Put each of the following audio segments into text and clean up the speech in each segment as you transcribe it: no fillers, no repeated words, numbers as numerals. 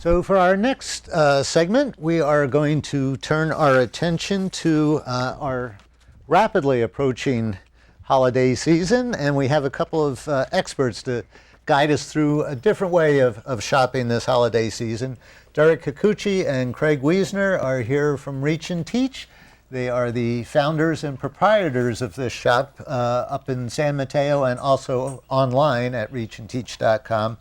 So for our next segment, we are going to turn our attention to our rapidly approaching holiday season, and we have a couple of experts to guide us through a different way of shopping this holiday season. Derrick Kikuchi and Craig Wiesner are here from Reach and Teach. They are the founders and proprietors of this shop up in San Mateo and also online at reachandteach.com.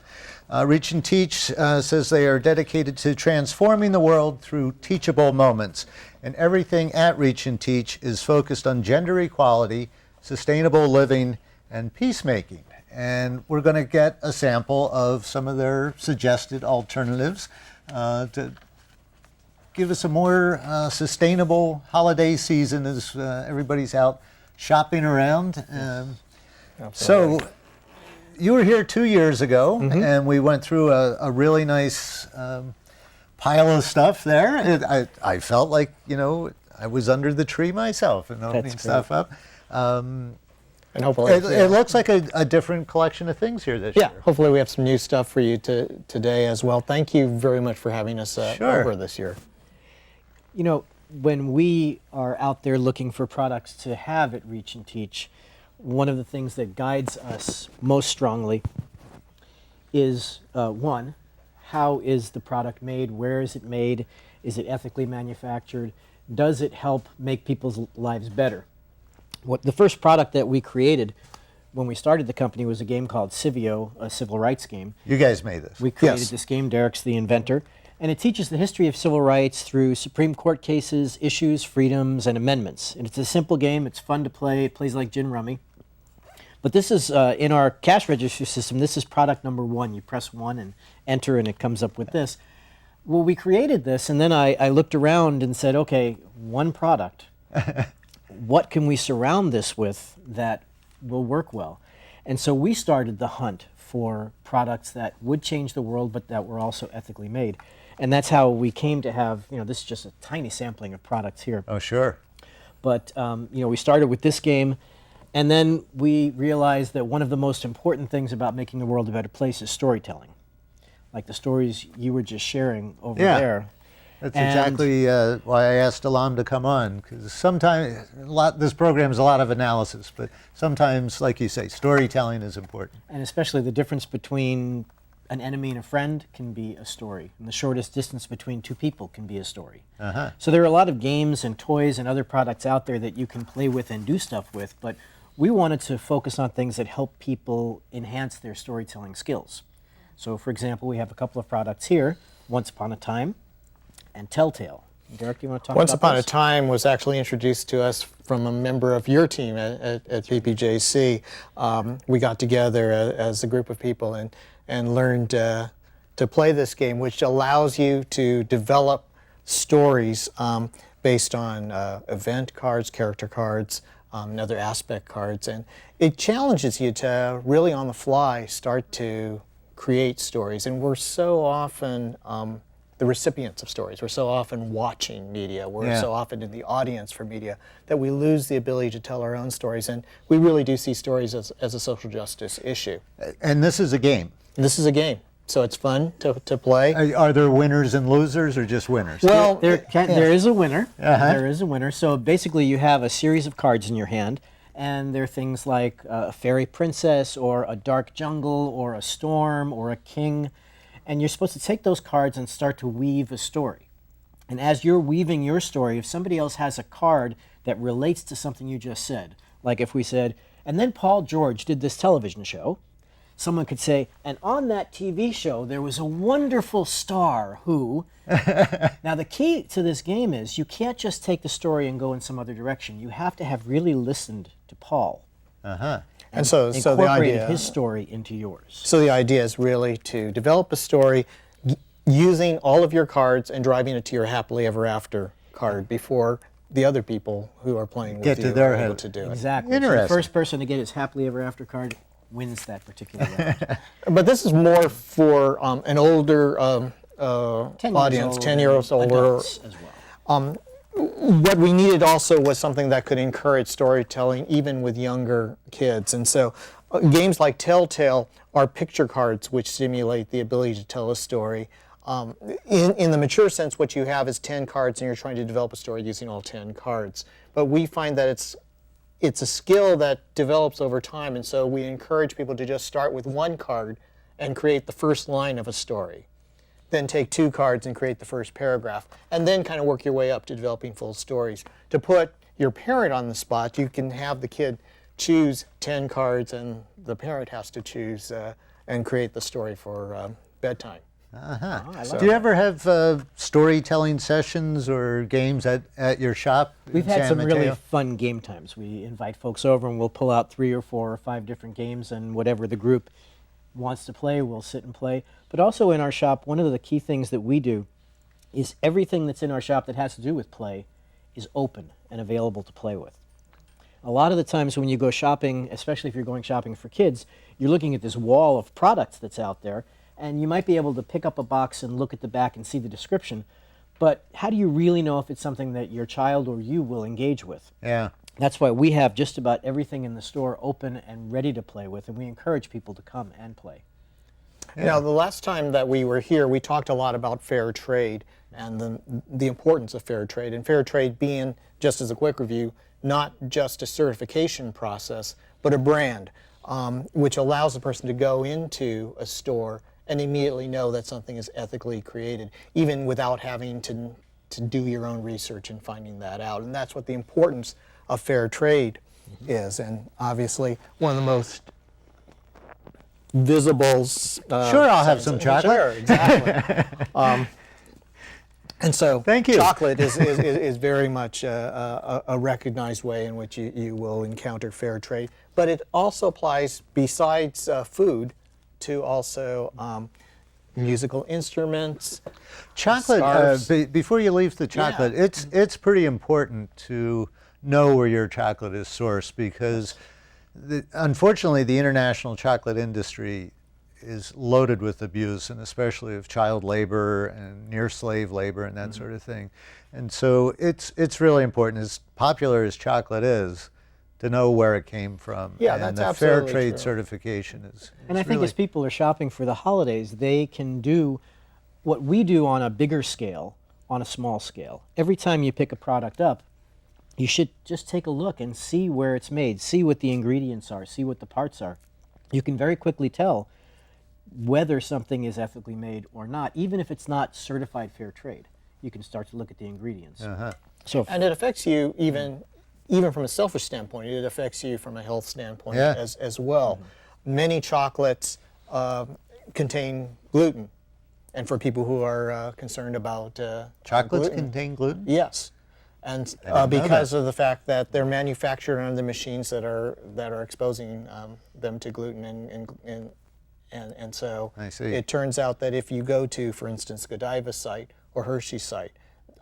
Reach and Teach says they are dedicated to transforming the world through teachable moments. And everything at Reach and Teach is focused on gender equality, sustainable living, and peacemaking. And we're going to get a sample of some of their suggested alternatives to give us a more sustainable holiday season as everybody's out shopping around. So you were here 2 years ago, and we went through a really nice pile of stuff there. I felt like, you know, I was under the tree myself and opening stuff up. And hopefully it looks like a different collection of things here this year. Yeah, hopefully we have some new stuff for you today as well. Thank you very much for having us over this year. You know, when we are out there looking for products to have at Reach and Teach, one of the things that guides us most strongly is, one, how is the product made? Where is it made? Is it ethically manufactured? Does it help make people's lives better? The first product that we created when we started the company was a game called Civio, a civil rights game. You guys made this. We created this game. Derrick's the inventor. And it teaches the history of civil rights through Supreme Court cases, issues, freedoms, and amendments. And it's a simple game. It's fun to play. It plays like gin rummy. But this is, in our cash register system, this is product number 1. You press 1 and enter, and it comes up with this. Well, we created this, and then I looked around and said, okay, one product. What can we surround this with that will work well? And so we started the hunt for products that would change the world, but that were also ethically made. And that's how we came to have, you know, this is just a tiny sampling of products here. Oh, sure. But, you know, we started with this game, and then we realized that one of the most important things about making the world a better place is storytelling. Like the stories you were just sharing over there. That's exactly why I asked Alam to come on, because sometimes this program is a lot of analysis, but sometimes, like you say, storytelling is important. And especially the difference between an enemy and a friend can be a story, and the shortest distance between two people can be a story. So there are a lot of games and toys and other products out there that you can play with and do stuff with, but we wanted to focus on things that help people enhance their storytelling skills. So, for example, we have a couple of products here, Once Upon a Time and Telltale. Derrick, do you want to talk Once about Upon this? a Time was actually introduced to us from a member of your team at PPJC. We got together as a group of people and learned to play this game, which allows you to develop stories based on event cards, character cards, and other aspect cards. And it challenges you to really on the fly start to create stories. And we're so often the recipients of stories. We're so often watching media. We're so often in the audience for media that we lose the ability to tell our own stories. And we really do see stories as a social justice issue. And this is a game. This is a game, so it's fun to play. Are there winners and losers, or just winners? Well, there is a winner. There is a winner. So basically you have a series of cards in your hand, and they're things like a fairy princess, or a dark jungle, or a storm, or a king. And you're supposed to take those cards and start to weave a story. And as you're weaving your story, if somebody else has a card that relates to something you just said, like if we said, and then Paul George did this television show, someone could say, and on that TV show, there was a wonderful star who... Now, the key to this game is you can't just take the story and go in some other direction. You have to have really listened to Paul. And so the idea, his story into yours. So the idea is really to develop a story using all of your cards and driving it to your happily ever after card before the other people who are playing with you are able to do it. Exactly. So the first person to get his happily ever after card wins that particular round. But this is more for an older audience, 10 years older. As well. What we needed also was something that could encourage storytelling even with younger kids. And so games like Telltale are picture cards which stimulate the ability to tell a story. In the mature sense, what you have is 10 cards, and you're trying to develop a story using all 10 cards. But we find that it's a skill that develops over time, and so we encourage people to just start with one card and create the first line of a story. Then take 2 cards and create the first paragraph, and then kind of work your way up to developing full stories. To put your parent on the spot, you can have the kid choose 10 cards, and the parent has to choose and create the story for bedtime. Do you ever have storytelling sessions or games at your shop? We've in had San some Mateo? really fun game times. We invite folks over and we'll pull out 3 or 4 or 5 different games, and whatever the group wants to play, we'll sit and play. But also in our shop, one of the key things that we do is everything that's in our shop that has to do with play is open and available to play with. A lot of the times when you go shopping, especially if you're going shopping for kids, you're looking at this wall of products that's out there, and you might be able to pick up a box and look at the back and see the description, but how do you really know if it's something that your child or you will engage with? Yeah. That's why we have just about everything in the store open and ready to play with, and we encourage people to come and play. Yeah. Now, the last time that we were here, we talked a lot about fair trade and the importance of fair trade, and fair trade being, just as a quick review, not just a certification process, but a brand, which allows a person to go into a store and immediately know that something is ethically created, even without having to do your own research and finding that out. And that's what the importance of fair trade is. And obviously, one of the most visible... Sure, I'll have some chocolate. Sure, exactly. And so Thank you. chocolate is very much a recognized way in which you will encounter fair trade. But it also applies, besides food, to also musical instruments. Chocolate, before you leave the chocolate, Yeah. it's pretty important to know where your chocolate is sourced, because unfortunately the international chocolate industry is loaded with abuse, and especially of child labor and near slave labor and that sort of thing. And so it's really important, as popular as chocolate is, to know where it came from. Yeah, and that's the fair absolutely trade true. certification is And I think really, as people are shopping for the holidays, they can do what we do on a bigger scale, on a small scale. Every time you pick a product up, you should just take a look and see where it's made, see what the ingredients are, see what the parts are. You can very quickly tell whether something is ethically made or not, even if it's not certified fair trade. You can start to look at the ingredients. So And it affects you even from a selfish standpoint. It affects you from a health standpoint Yeah. as well. Many chocolates contain gluten, and for people who are concerned about chocolates gluten, contain gluten? yes, and didn't know because that. of the fact that they're manufactured under the machines that are exposing them to gluten, and so I see. it turns out that if you go to, for instance, Godiva's site or Hershey's site,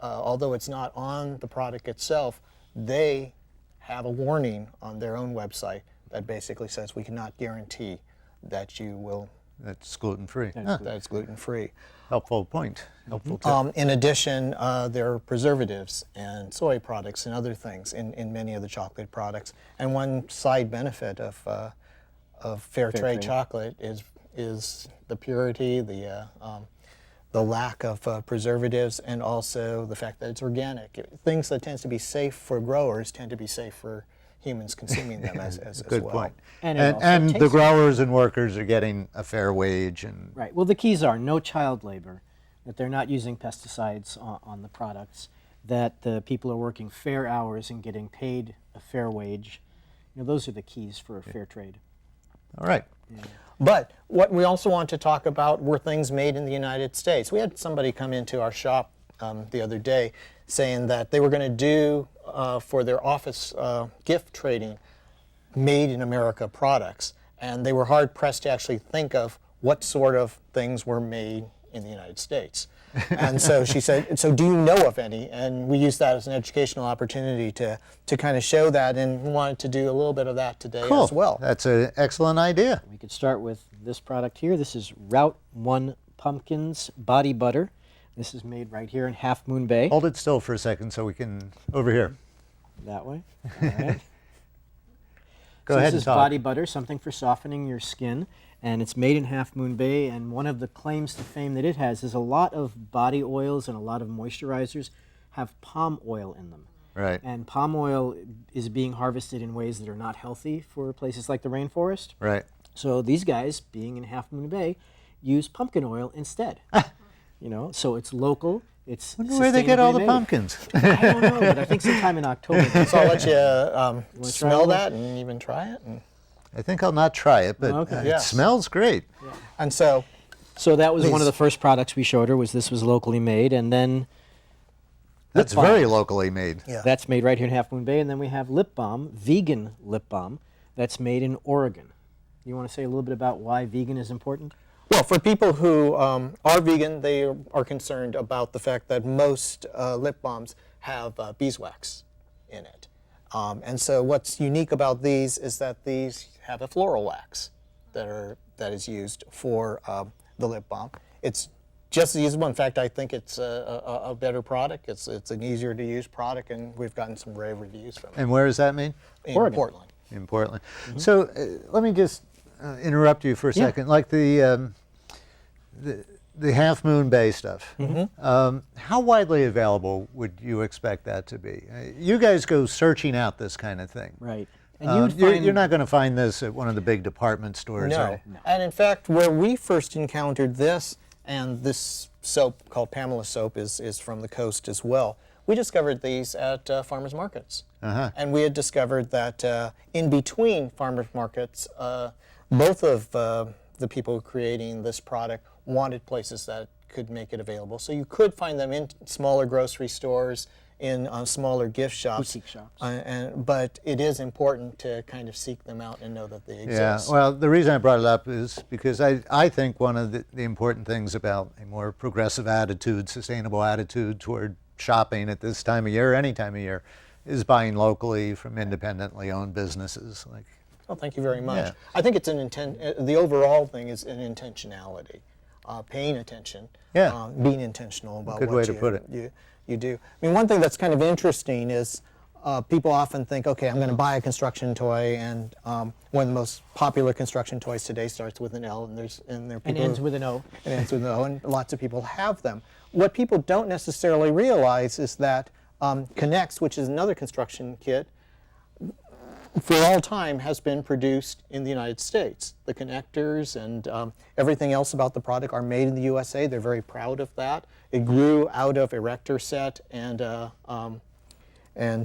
although it's not on the product itself, they have a warning on their own website that basically says we cannot guarantee that you will That's gluten-free. that it's gluten-free. Helpful point. Helpful tip. In addition, there are preservatives and soy products and other things in many of the chocolate products. And one side benefit of fair trade trade. chocolate is the purity, the lack of preservatives, and also the fact that it's organic. Things that tends to be safe for growers tend to be safe for humans consuming them as Good well. point. And it And, also and the tastes growers and workers are getting a fair wage. And Right. Well, the keys are no child labor, that they're not using pesticides on the products, that the people are working fair hours and getting paid a fair wage. You know, those are the keys for fair trade. all right. But what we also want to talk about were things made in the United States. We had somebody come into our shop the other day saying that they were going to do for their office gift trading made in America products. And they were hard pressed to actually think of what sort of things were made in the United States. And so she said, so do you know of any? And we used that as an educational opportunity to kind of show that, and we wanted to do a little bit of that today Cool. as well. That's an excellent idea. We could start with this product here. This is Route 1 Pumpkins Body Butter. This is made right here in Half Moon Bay. Hold it still for a second so we can, over here. That way. All right. Go So ahead this and is talk. body butter, something for softening your skin, and it's made in Half Moon Bay. And one of the claims to fame that it has is a lot of body oils and a lot of moisturizers have palm oil in them. Right. And palm oil is being harvested in ways that are not healthy for places like the rainforest. Right. So these guys, being in Half Moon Bay, use pumpkin oil instead. So it's local. It's Wonder where they get all the sustainably made. pumpkins. I don't know, but I think sometime in October. So I'll let you try smell one? that and even try it. I think I'll not try it, but Okay. it Yes. smells great. And so So that was one Please. of the first products we showed her. Was this was locally made, and then That's balm. very locally made. Yeah. that's made right here in Half Moon Bay, and then we have lip balm, vegan lip balm, that's made in Oregon. You want to say a little bit about why vegan is important? Well, for people who are vegan, they are concerned about the fact that most lip balms have beeswax in it. And so what's unique about these is that these have a floral wax that is used for the lip balm. It's just as usable. In fact, I think it's a better product. It's an easier to use product, and we've gotten some rave reviews from it And where is that made? in Oregon. Portland. In Portland. So let me just interrupt you for a second. Like the Half Moon Bay stuff. How widely available would you expect that to be? You guys go searching out this kind of thing. Right. And You're not going to find this at one of the big department stores. No. Right? And in fact, where we first encountered this, and this soap called Pamela soap is from the coast as well, we discovered these at farmers markets. And we had discovered that in between farmers markets, both of the people creating this product wanted places that could make it available. So you could find them in smaller grocery stores, in smaller gift shops. Boutique shops. But it is important to kind of seek them out and know that they Yeah, exist. well, the reason I brought it up is because I think one of the important things about a more progressive attitude, sustainable attitude toward shopping at this time of year, any time of year, is buying locally from independently owned businesses. Like, Well, thank you very much. Yeah. I think it's an the overall thing is an intentionality, paying attention, Yeah. being intentional about Good what way to put it. You do. I mean, one thing that's kind of interesting is people often think, okay, I'm going to buy a construction toy, and one of the most popular construction toys today starts with an L, and there are people and ends with an O. and ends with an O, and lots of people have them. What people don't necessarily realize is that Connects, which is another construction kit, for all time has been produced in the United States. The connectors and everything else about the product are made in the USA. They're very proud of that. It grew out of Erector Set and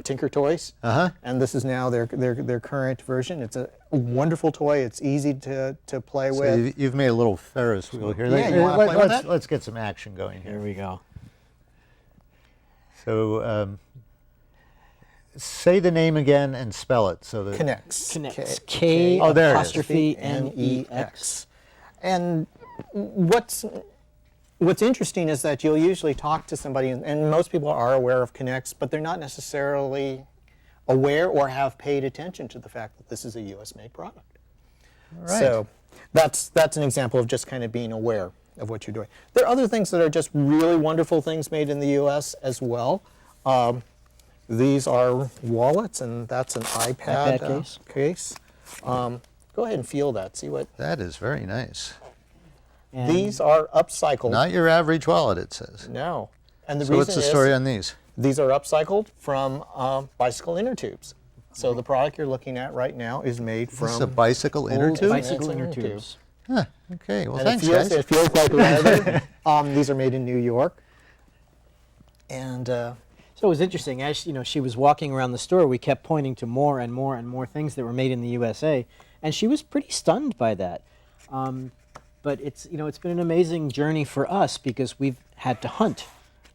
Tinker Toys. And this is now their current version. It's a wonderful toy. It's easy to play so with. you've made a little Ferris wheel here. Yeah, you wanna play with that? Let's get some action going Here here. we go. So say the name again and spell it. So that Connects. Connects. K- K Oh, there it is. apostrophe N-E-X. And what's interesting is that you'll usually talk to somebody, and most people are aware of Connects, but they're not necessarily aware or have paid attention to the fact that this is a U.S.-made product. Right. So that's an example of just kind of being aware of what you're doing. There are other things that are just really wonderful things made in the U.S. as well. These are wallets, and that's an iPad, iPad case. Go ahead and feel that. See what That is very nice. And these are upcycled. Not your average wallet, it says. No, and the So reason what's the is story on these? these are upcycled from bicycle inner tubes. So the product you're looking at right now is made from This is a bicycle inner old tube? bicycle inner inner tube. tubes. Huh, okay, well And thanks it guys. feels like leather. These are made in New York. And So it was interesting. As she was walking around the store, we kept pointing to more and more and more things that were made in the USA, and she was pretty stunned by that. But it's it's been an amazing journey for us because we've had to hunt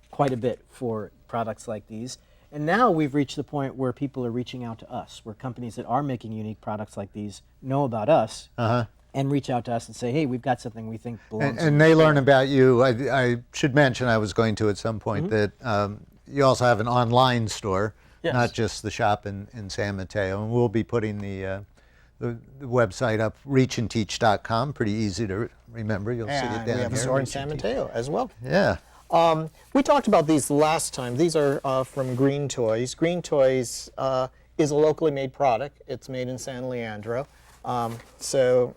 quite a bit for products like these, and now we've reached the point where people are reaching out to us, where companies that are making unique products like these know about us and reach out to us and say, hey, we've got something we think belongs. And they learn about you. I should mention, I was going to at some point, that you also have an online store, Yes. not just the shop in San Mateo. And we'll be putting the website up, reachandteach.com. Pretty easy to remember. You'll see it and down we have a here. store in Reach San and Teach. Mateo as well. Yeah. We talked about these last time. These are from Green Toys. Green Toys is a locally made product. It's made in San Leandro. So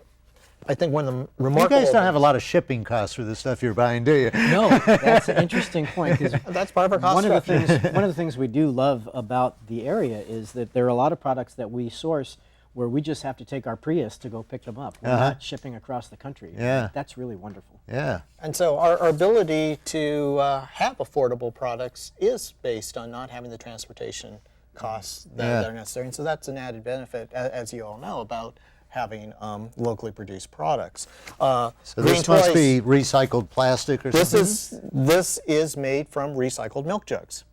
I think one of the You remarkable guys don't have a things- lot of shipping costs for the stuff you're buying, do you? No, that's an interesting point, because That's part of our cost one of the structure. things one of the things we do love about the area is that there are a lot of products that we source where we just have to take our Prius to go pick them up. We're not shipping across the country. Yeah. That's really wonderful. Yeah. And so our ability to have affordable products is based on not having the transportation costs that are necessary. And so that's an added benefit, as you all know, about having locally produced products. So this must be recycled plastic or something? This is made from recycled milk jugs.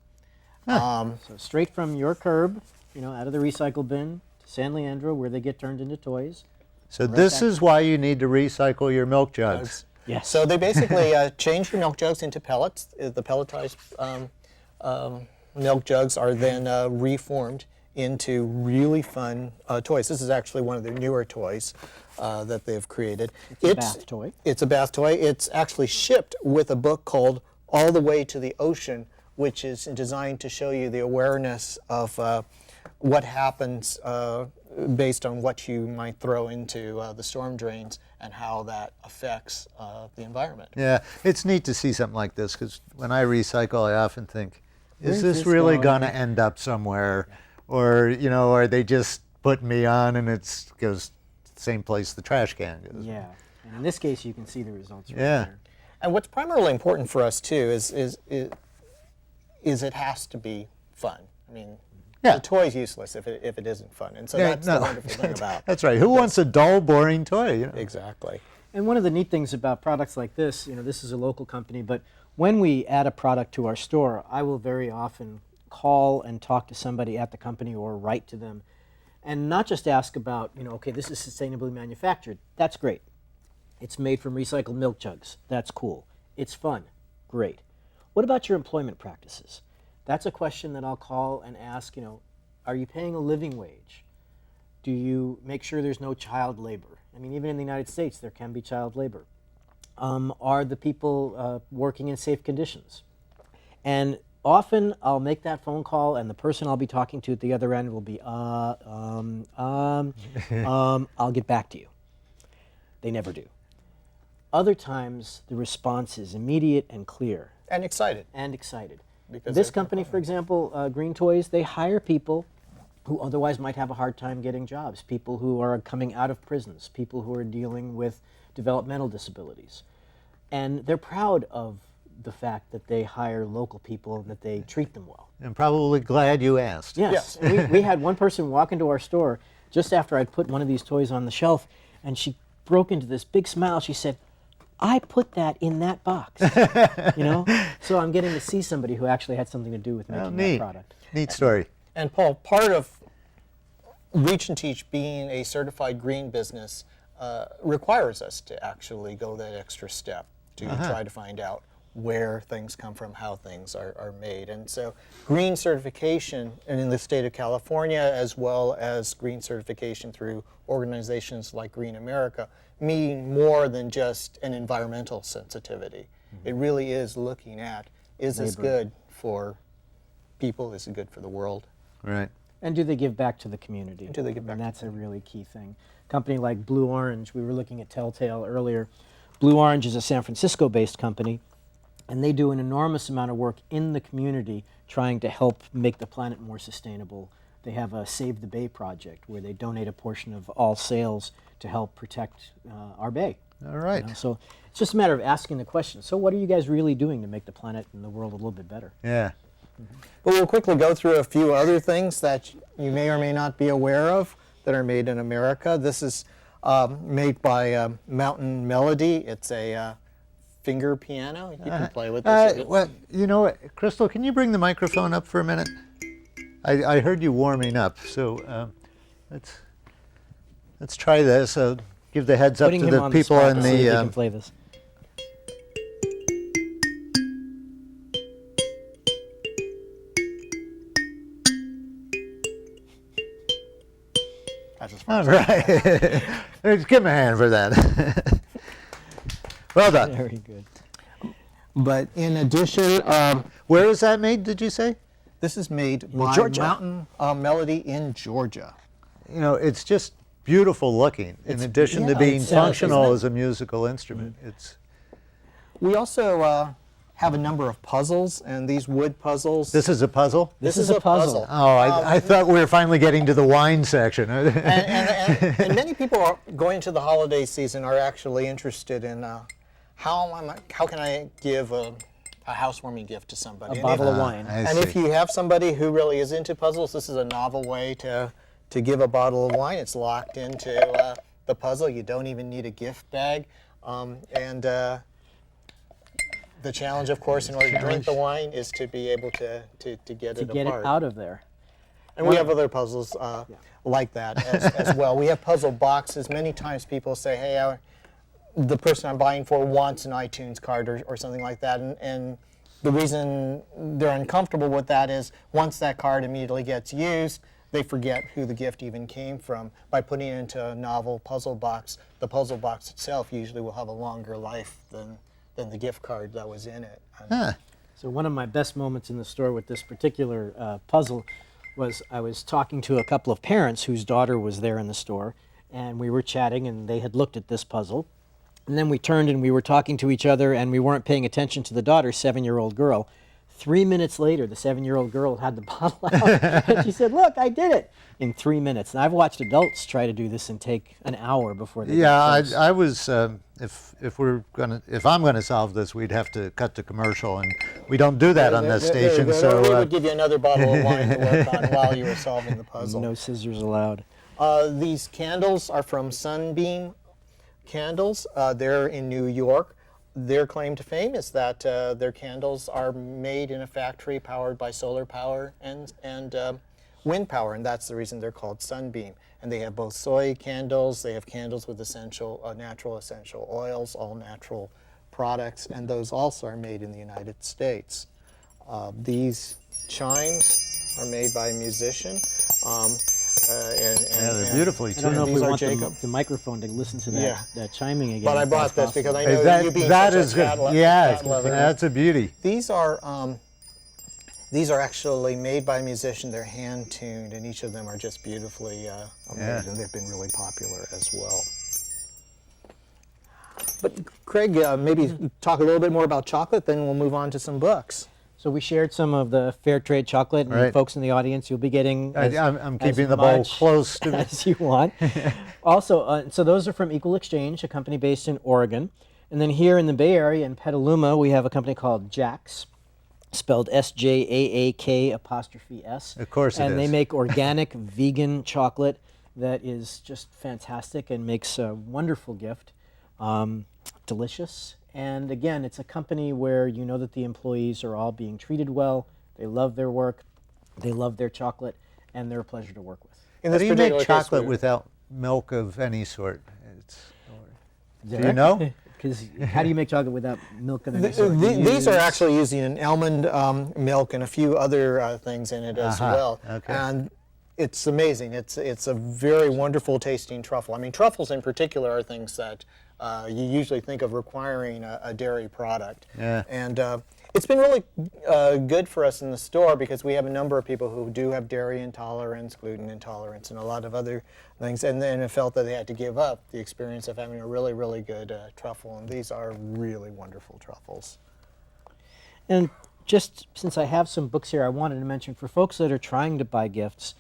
So straight from your curb, out of the recycle bin to San Leandro, where they get turned into toys. So this is why you need to recycle your milk jugs. Yes. So they basically change your milk jugs into pellets. The pelletized milk jugs are then reformed into really fun toys. This is actually one of their newer toys that they've created. It's a bath toy. It's a bath toy. It's actually shipped with a book called All the Way to the Ocean, which is designed to show you the awareness of what happens based on what you might throw into the storm drains and how that affects the environment. Yeah, it's neat to see something like this, because when I recycle, I often think, is Where's this this really going? going to end up somewhere? Or, are they just putting me on and it goes the same place the trash can goes? Yeah. And in this case, you can see the results right Yeah. there. And what's primarily important for us too is it has to be fun. I mean, Yeah. the toy's useless if it isn't fun, and so Yeah, that's no. the wonderful thing about. That's right. Who wants a dull, boring toy? Exactly. And one of the neat things about products like this, this is a local company, but when we add a product to our store, I will very often call and talk to somebody at the company or write to them and not just ask about, okay, this is sustainably manufactured. That's great. It's made from recycled milk jugs. That's cool. It's fun. Great. What about your employment practices? That's a question that I'll call and ask, are you paying a living wage? Do you make sure there's no child labor? I mean, even in the United States, there can be child labor. Are the people working in safe conditions? And often I'll make that phone call and the person I'll be talking to at the other end will be, I'll get back to you. They never do. Other times the response is immediate and clear And excited. and excited. Because This they're- company, for example, Green Toys, they hire people who otherwise might have a hard time getting jobs, people who are coming out of prisons, people who are dealing with developmental disabilities. And they're proud of the fact that they hire local people and that they treat them well. I'm probably glad you asked. Yes. And we had one person walk into our store just after I'd put one of these toys on the shelf, and she broke into this big smile. She said, I put that in that box. So I'm getting to see somebody who actually had something to do with making that Neat. product. Neat story. And Paul, part of Reach and Teach being a certified green business requires us to actually go that extra step to try to find out where things come from, how things are made. And so green certification in the state of California, as well as green certification through organizations like Green America, mean more than just an environmental sensitivity. It really is looking at, is this good for people, is it good for the world? Right. And do they give back to the community? Do they give back And to that's a really key thing. A company like Blue Orange, we were looking at Telltale earlier. Blue Orange is a San Francisco-based company, and they do an enormous amount of work in the community trying to help make the planet more sustainable. They have a Save the Bay project where they donate a portion of all sales to help protect our bay. All right. So it's just a matter of asking the question, so what are you guys really doing to make the planet and the world a little bit better? Yeah. But we'll quickly go through a few other things that you may or may not be aware of that are made in America. This is made by Mountain Melody. It's a finger piano. You can play with this. Well, you know what, Crystal, can you bring the microphone up for a minute? I heard you warming up, so let's try this. Give the heads up Putting to him the on people spot in to see if he the. can play this. That's as far All right. Give him a hand for that. Well done. Very good. But in addition, Where is that made, did you say? This is made by Georgia. Mountain Melody in Georgia. You know, it's just beautiful looking. In addition to yeah, being it's, functional isn't it? as a musical instrument, it's. We also have a number of puzzles, and these wood puzzles. This is a puzzle. This is a puzzle. Oh, I thought we were finally getting to the wine section. And many people are going to the holiday season are actually interested in how can I give a housewarming gift to somebody? A bottle of wine. And if you have somebody who really is into puzzles, this is a novel way to give a bottle of wine. It's locked into the puzzle. You don't even need a gift bag. The challenge, of course, in order to drink the wine is to be able to get it Get apart. it out of there. And we have other puzzles like that as well. We have puzzle boxes. Many times people say, hey, the person I'm buying for wants an iTunes card or something like that. And the reason they're uncomfortable with that is once that card immediately gets used, they forget who the gift even came from. By putting it into a novel puzzle box, the puzzle box itself usually will have a longer life than the gift card that was in it. So one of my best moments in the store with this particular puzzle was I was talking to a couple of parents whose daughter was there in the store, and we were chatting, and they had looked at this puzzle. And then we turned and we were talking to each other, and we weren't paying attention to the daughter, 7-year-old girl. 3 minutes later, the 7-year-old girl had the bottle out, and she said, "Look, I did it in 3 minutes." And I've watched adults try to do this and take an hour before they Yeah, get close. I was. If I'm gonna solve this, we'd have to cut to commercial, and we don't do that on this station. We So would give you another bottle of wine to work on while you were solving the puzzle. No scissors allowed. These candles are from Sunbeam Candles. They're in New York. Their claim to fame is that their candles are made in a factory powered by solar power and wind power, and that's the reason they're called Sunbeam. And they have both soy candles, they have candles with natural essential oils, all natural products, and those also are made in the United States. These chimes are made by a musician. they're beautifully I don't know tuned. if we These are want Jacob. the microphone to listen to that, Yeah. that chiming again. But I if brought that's this because I possible. know you being That such is a good. cat Yes, lover. that's a beauty. These are actually made by a musician. They're hand tuned, and each of them are just beautifully made, and they've been really popular as well. But Craig, maybe talk a little bit more about chocolate, then we'll move on to some books. So we shared some of the fair trade chocolate, and Right. folks in the audience, you'll be getting I'm as keeping the bowl much close to me. as you want. Also, so those are from Equal Exchange, a company based in Oregon. And then here in the Bay Area, in Petaluma, we have a company called Jack's, spelled SJAAK''S. Of course it And they is. make organic vegan chocolate that is just fantastic and makes a wonderful gift. Delicious. And again, it's a company where you know that the employees are all being treated well, they love their work, they love their chocolate, and they're a pleasure to work with. In How this do you particular make case, chocolate we're- without milk of any sort? Do you know? Because how do you make chocolate without milk of any sort? These are actually using an almond milk and a few other things in it as well. Okay. And it's amazing. It's a very wonderful tasting truffle. I mean, truffles in particular are things that you usually think of requiring a dairy product. Yeah. And it's been really good for us in the store because we have a number of people who do have dairy intolerance, gluten intolerance, and a lot of other things, and then it felt that they had to give up the experience of having a really, really good truffle, and these are really wonderful truffles. And just since I have some books here, I wanted to mention for folks that are trying to buy gifts,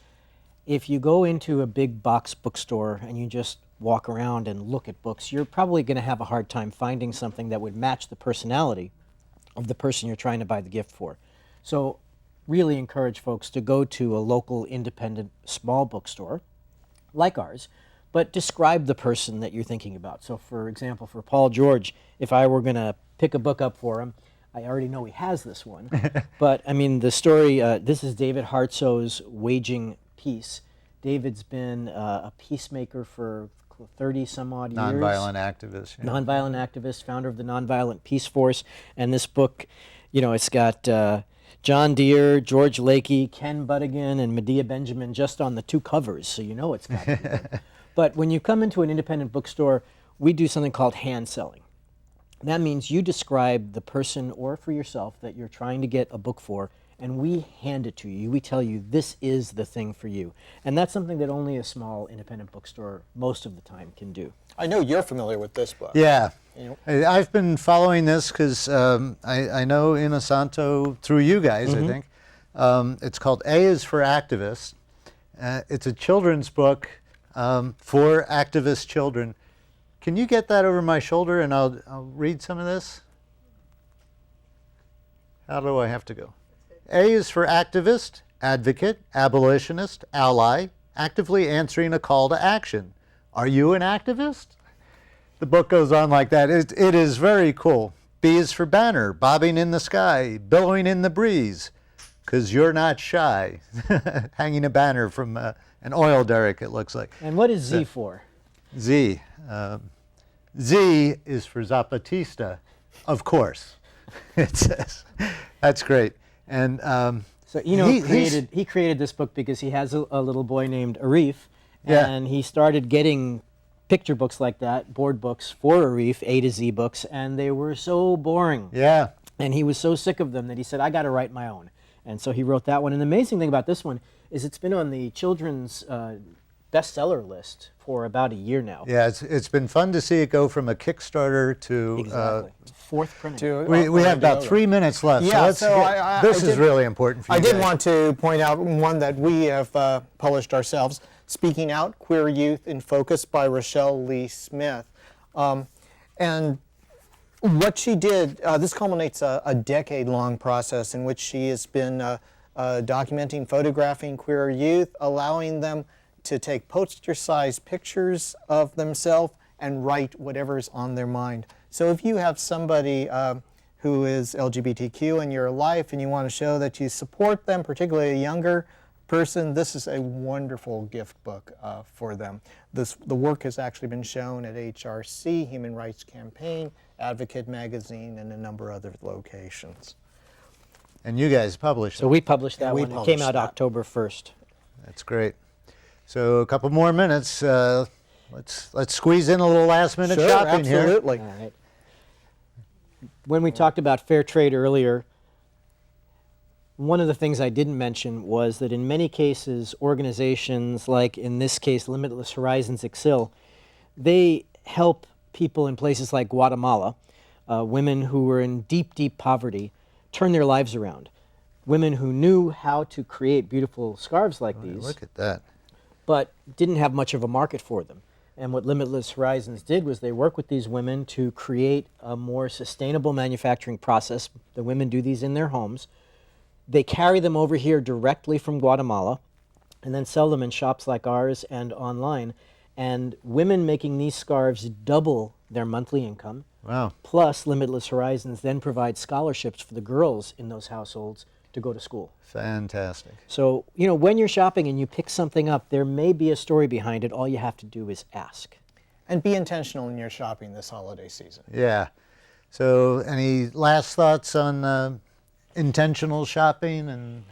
if you go into a big box bookstore and you just walk around and look at books, you're probably going to have a hard time finding something that would match the personality of the person you're trying to buy the gift for. So really encourage folks to go to a local independent small bookstore like ours, but describe the person that you're thinking about. So for example, for Paul George, if I were going to pick a book up for him, I already know he has this one, but I mean the story, this is David Hartso's Waging Peace. David's been a peacemaker for 30 some odd years. Nonviolent activist. Yeah. Nonviolent activist, founder of the Nonviolent Peace Force. And this book, you know, it's got John Deere, George Lakey, Ken Budigan, and Medea Benjamin just on the two covers, so you know it's got to be good. But when you come into an independent bookstore, we do something called hand selling. That means you describe the person or for yourself that you're trying to get a book for, and we hand it to you. We tell you this is the thing for you. And that's something that only a small independent bookstore most of the time can do. I know you're familiar with this book. Yeah. You know? I've been following this because I know Inosanto through you guys, I think. It's called A is for Activists. It's a children's book for activist children. Can you get that over my shoulder and I'll read some of this? How do I have to go? A is for activist, advocate, abolitionist, ally, actively answering a call to action. Are you an activist? The book goes on like that. It is very cool. B is for banner, bobbing in the sky, billowing in the breeze, because you're not shy. Hanging a banner from an oil derrick, it looks like. And what is Z for? Z. Z is for Zapatista, of course. It says. That's great. And so he created this book because he has a little boy named Arif, Yeah. and he started getting picture books like that, board books for Arif, A to Z books, and they were so boring. yeah. And he was so sick of them that he said, I got to write my own. And so he wrote that one. And the amazing thing about this one is it's been on the children's bestseller list for about a year now. Yeah, it's been fun to see it go from a Kickstarter to Exactly. Fourth printing. we have about 3 minutes left. Yeah, so let's this is really important for you I did guys. want to point out one that we have published ourselves, Speaking Out, Queer Youth in Focus by Rochelle Lee Smith. And what she did, this culminates a decade-long process in which she has been documenting, photographing queer youth, allowing them to take poster-sized pictures of themselves and write whatever's on their mind. So if you have somebody who is LGBTQ in your life and you want to show that you support them, particularly a younger person, this is a wonderful gift book for them. The work has actually been shown at HRC, Human Rights Campaign, Advocate Magazine, and a number of other locations. And you guys published So it. we published that we one. It published came out that. October 1st. That's great. So a couple more minutes. Let's squeeze in a little last-minute Sure, shopping here. absolutely. All right. When we talked about fair trade earlier, one of the things I didn't mention was that in many cases, organizations like, in this case, Limitless Horizons Exil, they help people in places like Guatemala, women who were in deep, deep poverty, turn their lives around. Women who knew how to create beautiful scarves like these, Look at that. but didn't have much of a market for them. And what Limitless Horizons did was they work with these women to create a more sustainable manufacturing process. The women do these in their homes. They carry them over here directly from Guatemala and then sell them in shops like ours and online. And women making these scarves double their monthly income. Wow. Plus, Limitless Horizons then provides scholarships for the girls in those households to go to school. Fantastic. So, when you're shopping and you pick something up, there may be a story behind it. All you have to do is ask. And be intentional in your shopping this holiday season. Yeah. So any last thoughts on intentional shopping and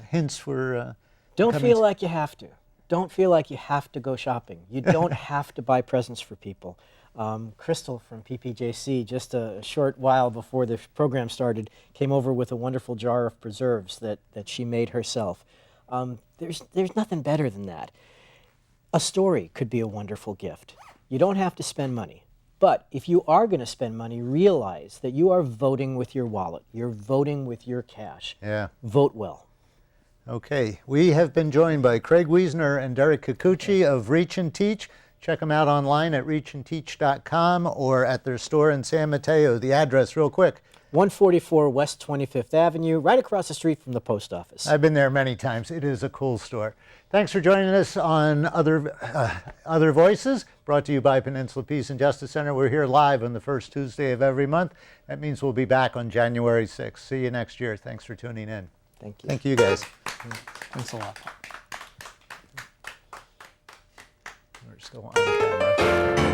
hints for Don't coming feel like you have to. Don't feel like you have to go shopping. You don't have to buy presents for people. Crystal from PPJC, just a short while before the program started, came over with a wonderful jar of preserves that she made herself. There's nothing better than that. A story could be a wonderful gift. You don't have to spend money. But if you are going to spend money, realize that you are voting with your wallet. You're voting with your cash. Yeah. Vote well. Okay, we have been joined by Craig Wiesner and Derrick Kikuchi of Reach and Teach. Check them out online at reachandteach.com or at their store in San Mateo. The address, real quick. 144 West 25th Avenue, right across the street from the post office. I've been there many times. It is a cool store. Thanks for joining us on Other Voices, brought to you by Peninsula Peace and Justice Center. We're here live on the first Tuesday of every month. That means we'll be back on January 6th. See you next year. Thanks for tuning in. Thank you. Thank you, guys. Thanks a lot. We're still on camera.